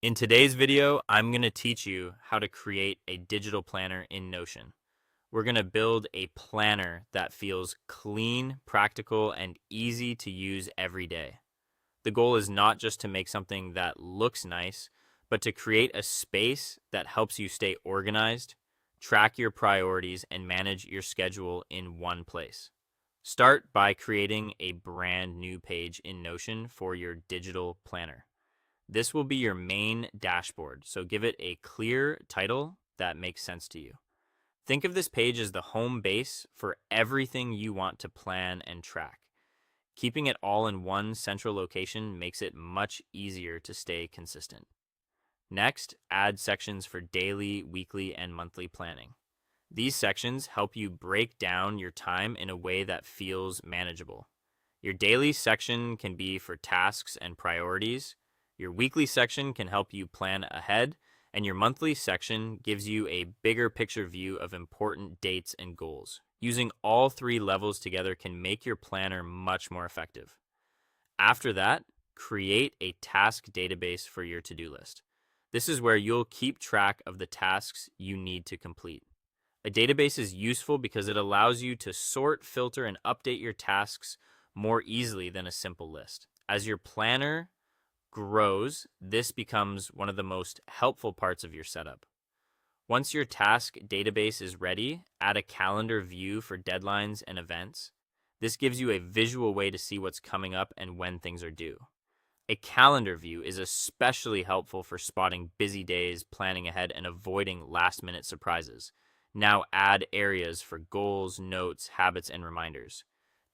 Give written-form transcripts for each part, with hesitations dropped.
In today's video, I'm going to teach you how to create a digital planner in Notion. We're going to build a planner that feels clean, practical, and easy to use every day. The goal is not just to make something that looks nice, but to create a space that helps you stay organized, track your priorities, and manage your schedule in one place. Start by creating a brand new page in Notion for your digital planner. This will be your main dashboard, so give it a clear title that makes sense to you. Think of this page as the home base for everything you want to plan and track. Keeping it all in one central location makes it much easier to stay consistent. Next, add sections for daily, weekly, and monthly planning. These sections help you break down your time in a way that feels manageable. Your daily section can be for tasks and priorities. Your weekly section can help you plan ahead, and your monthly section gives you a bigger picture view of important dates and goals. Using all three levels together can make your planner much more effective. After that, create a task database for your to-do list. This is where you'll keep track of the tasks you need to complete. A database is useful because it allows you to sort, filter, and update your tasks more easily than a simple list. As your planner grows, this becomes one of the most helpful parts of your setup. Once your task database is ready, add a calendar view for deadlines and events. This gives you a visual way to see what's coming up and when things are due. A calendar view is especially helpful for spotting busy days, planning ahead, and avoiding last-minute surprises. Now add areas for goals, notes, habits, and reminders.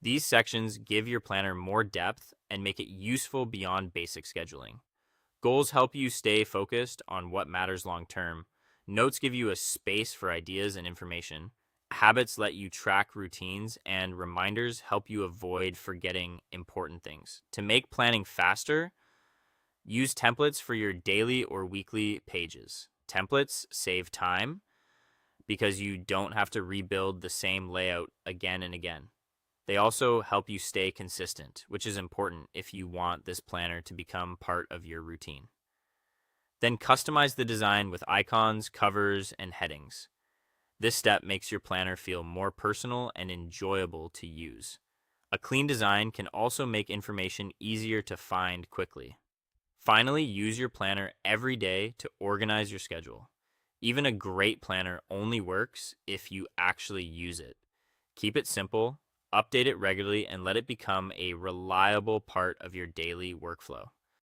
These sections give your planner more depth and make it useful beyond basic scheduling. Goals help you stay focused on what matters long term. Notes give you a space for ideas and information. Habits let you track routines, and reminders help you avoid forgetting important things. To make planning faster, use templates for your daily or weekly pages. Templates save time because you don't have to rebuild the same layout again and again. They also help you stay consistent, which is important if you want this planner to become part of your routine. Then customize the design with icons, covers, and headings. This step makes your planner feel more personal and enjoyable to use. A clean design can also make information easier to find quickly. Finally, use your planner every day to organize your schedule. Even a great planner only works if you actually use it. Keep it simple, update it regularly, and let it become a reliable part of your daily workflow.